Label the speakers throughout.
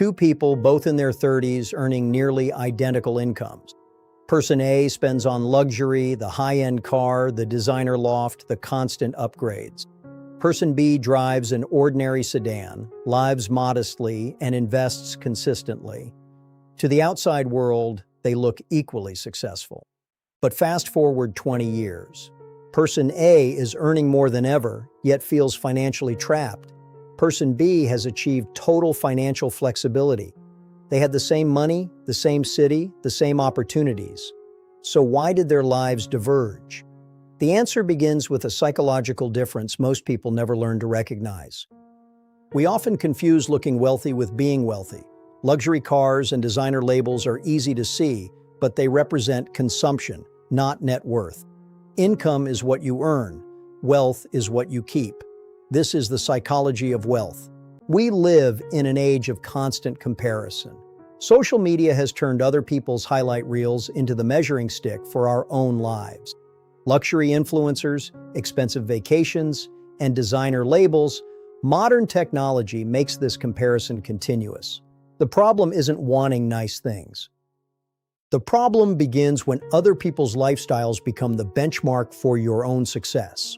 Speaker 1: Two people, both in their 30s, earning nearly identical incomes. Person A spends on luxury, the high-end car, the designer loft, the constant upgrades. Person B drives an ordinary sedan, lives modestly, and invests consistently. To the outside world, they look equally successful. But fast forward 20 years. Person A is earning more than ever, yet feels financially trapped. Person B has achieved total financial flexibility. They had the same money, the same city, the same opportunities. So why did their lives diverge? The answer begins with a psychological difference most people never learn to recognize. We often confuse looking wealthy with being wealthy. Luxury cars and designer labels are easy to see, but they represent consumption, not net worth. Income is what you earn. Wealth is what you keep. This is the psychology of wealth. We live in an age of constant comparison. Social media has turned other people's highlight reels into the measuring stick for our own lives. Luxury influencers, expensive vacations, and designer labels, modern technology makes this comparison continuous. The problem isn't wanting nice things. The problem begins when other people's lifestyles become the benchmark for your own success.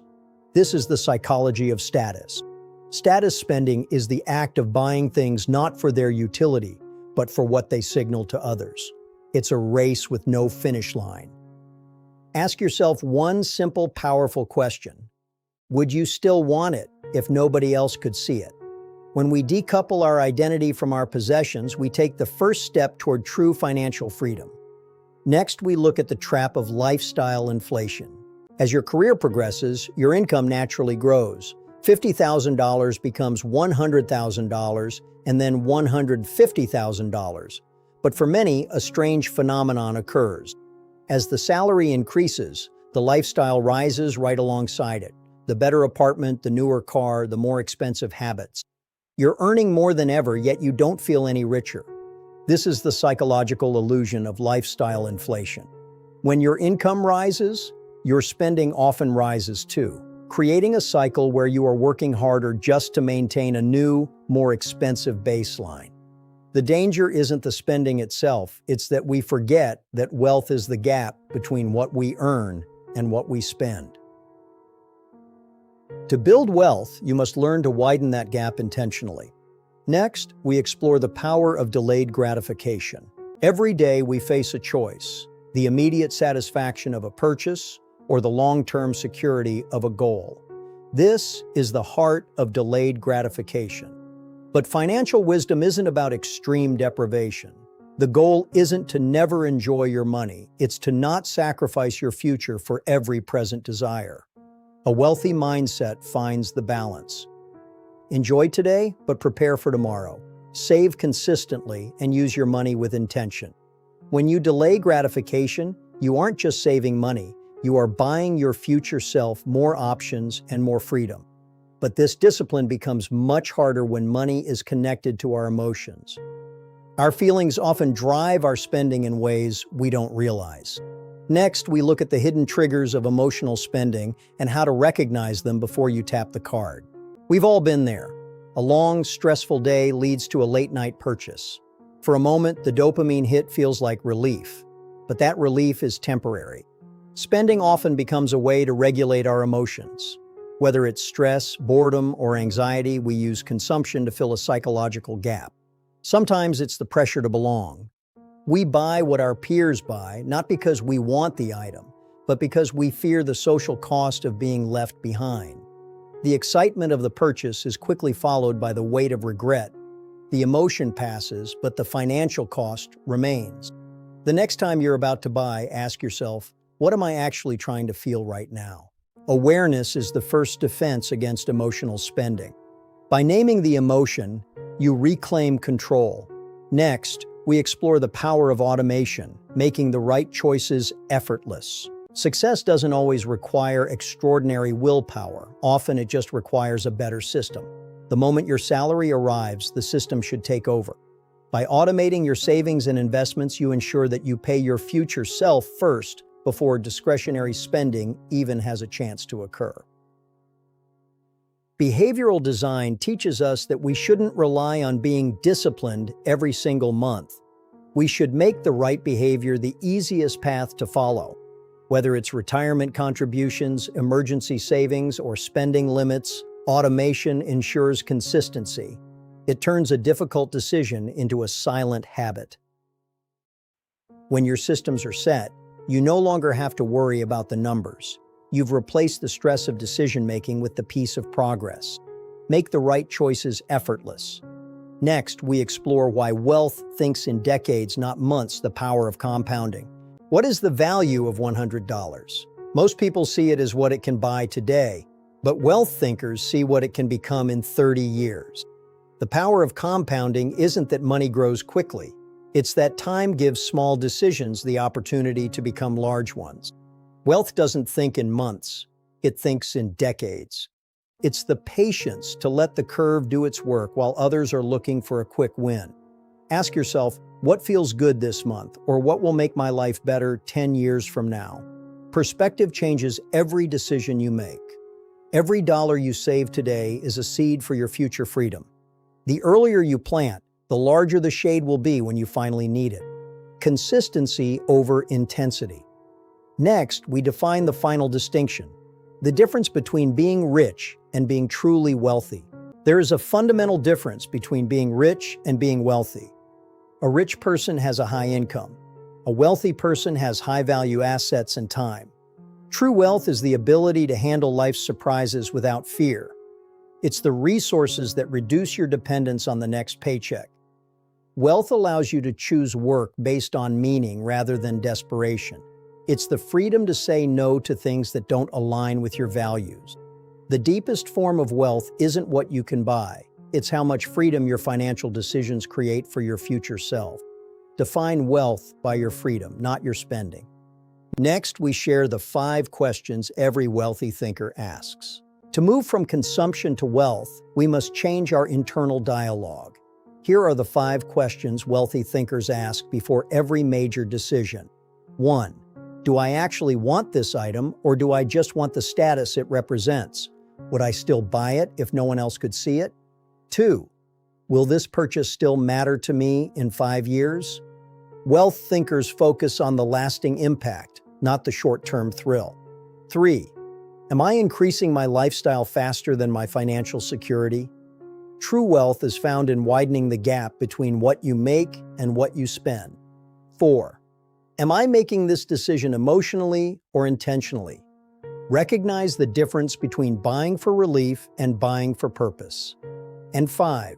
Speaker 1: This is the psychology of status. Status spending is the act of buying things not for their utility, but for what they signal to others. It's a race with no finish line. Ask yourself one simple, powerful question. Would you still want it if nobody else could see it? When we decouple our identity from our possessions, we take the first step toward true financial freedom. Next, we look at the trap of lifestyle inflation. As your career progresses, your income naturally grows. $50,000 becomes $100,000 and then $150,000. But for many, a strange phenomenon occurs. As the salary increases, the lifestyle rises right alongside it. The better apartment, the newer car, the more expensive habits. You're earning more than ever, yet you don't feel any richer. This is the psychological illusion of lifestyle inflation. When your income rises, your spending often rises too, creating a cycle where you are working harder just to maintain a new, more expensive baseline. The danger isn't the spending itself, it's that we forget that wealth is the gap between what we earn and what we spend. To build wealth, you must learn to widen that gap intentionally. Next, we explore the power of delayed gratification. Every day we face a choice: the immediate satisfaction of a purchase or the long-term security of a goal. This is the heart of delayed gratification. But financial wisdom isn't about extreme deprivation. The goal isn't to never enjoy your money, it's to not sacrifice your future for every present desire. A wealthy mindset finds the balance. Enjoy today, but prepare for tomorrow. Save consistently and use your money with intention. When you delay gratification, you aren't just saving money, you are buying your future self more options and more freedom. But this discipline becomes much harder when money is connected to our emotions. Our feelings often drive our spending in ways we don't realize. Next, we look at the hidden triggers of emotional spending and how to recognize them before you tap the card. We've all been there. A long, stressful day leads to a late-night purchase. For a moment, the dopamine hit feels like relief, but that relief is temporary. Spending often becomes a way to regulate our emotions. Whether it's stress, boredom, or anxiety, we use consumption to fill a psychological gap. Sometimes it's the pressure to belong. We buy what our peers buy, not because we want the item, but because we fear the social cost of being left behind. The excitement of the purchase is quickly followed by the weight of regret. The emotion passes, but the financial cost remains. The next time you're about to buy, ask yourself, what am I actually trying to feel right now? Awareness is the first defense against emotional spending. By naming the emotion, you reclaim control. Next, we explore the power of automation, making the right choices effortless. Success doesn't always require extraordinary willpower. Often it just requires a better system. The moment your salary arrives, the system should take over. By automating your savings and investments, you ensure that you pay your future self first before discretionary spending even has a chance to occur. Behavioral design teaches us that we shouldn't rely on being disciplined every single month. We should make the right behavior the easiest path to follow. Whether it's retirement contributions, emergency savings, or spending limits, automation ensures consistency. It turns a difficult decision into a silent habit. When your systems are set, you no longer have to worry about the numbers. You've replaced the stress of decision-making with the peace of progress. Make the right choices effortless. Next, we explore why wealth thinks in decades, not months, the power of compounding. What is the value of $100? Most people see it as what it can buy today, but wealth thinkers see what it can become in 30 years. The power of compounding isn't that money grows quickly. It's that time gives small decisions the opportunity to become large ones. Wealth doesn't think in months, it thinks in decades. It's the patience to let the curve do its work while others are looking for a quick win. Ask yourself, what feels good this month, or what will make my life better 10 years from now? Perspective changes every decision you make. Every dollar you save today is a seed for your future freedom. The earlier you plant, the larger the shade will be when you finally need it. Consistency over intensity. Next, we define the final distinction, the difference between being rich and being truly wealthy. There is a fundamental difference between being rich and being wealthy. A rich person has a high income. A wealthy person has high-value assets and time. True wealth is the ability to handle life's surprises without fear. It's the resources that reduce your dependence on the next paycheck. Wealth allows you to choose work based on meaning rather than desperation. It's the freedom to say no to things that don't align with your values. The deepest form of wealth isn't what you can buy. It's how much freedom your financial decisions create for your future self. Define wealth by your freedom, not your spending. Next, we share the 5 questions every wealthy thinker asks. To move from consumption to wealth, we must change our internal dialogue. Here are the 5 questions wealthy thinkers ask before every major decision. 1. Do I actually want this item, or do I just want the status it represents? Would I still buy it if no one else could see it? 2. Will this purchase still matter to me in 5 years? Wealth thinkers focus on the lasting impact, not the short-term thrill. 3. Am I increasing my lifestyle faster than my financial security? True wealth is found in widening the gap between what you make and what you spend. 4. Am I making this decision emotionally or intentionally? Recognize the difference between buying for relief and buying for purpose. And 5.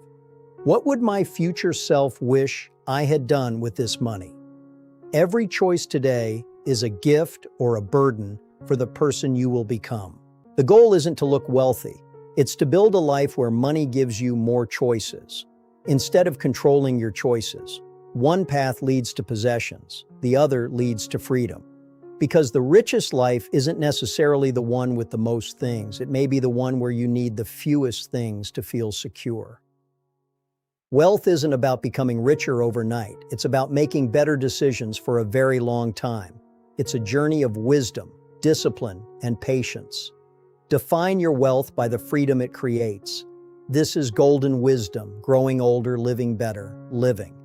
Speaker 1: What would my future self wish I had done with this money? Every choice today is a gift or a burden for the person you will become. The goal isn't to look wealthy. It's to build a life where money gives you more choices. Instead of controlling your choices, one path leads to possessions, the other leads to freedom. Because the richest life isn't necessarily the one with the most things. It may be the one where you need the fewest things to feel secure. Wealth isn't about becoming richer overnight. It's about making better decisions for a very long time. It's a journey of wisdom, discipline, and patience. Define your wealth by the freedom it creates. This is golden wisdom, growing older, living better, living.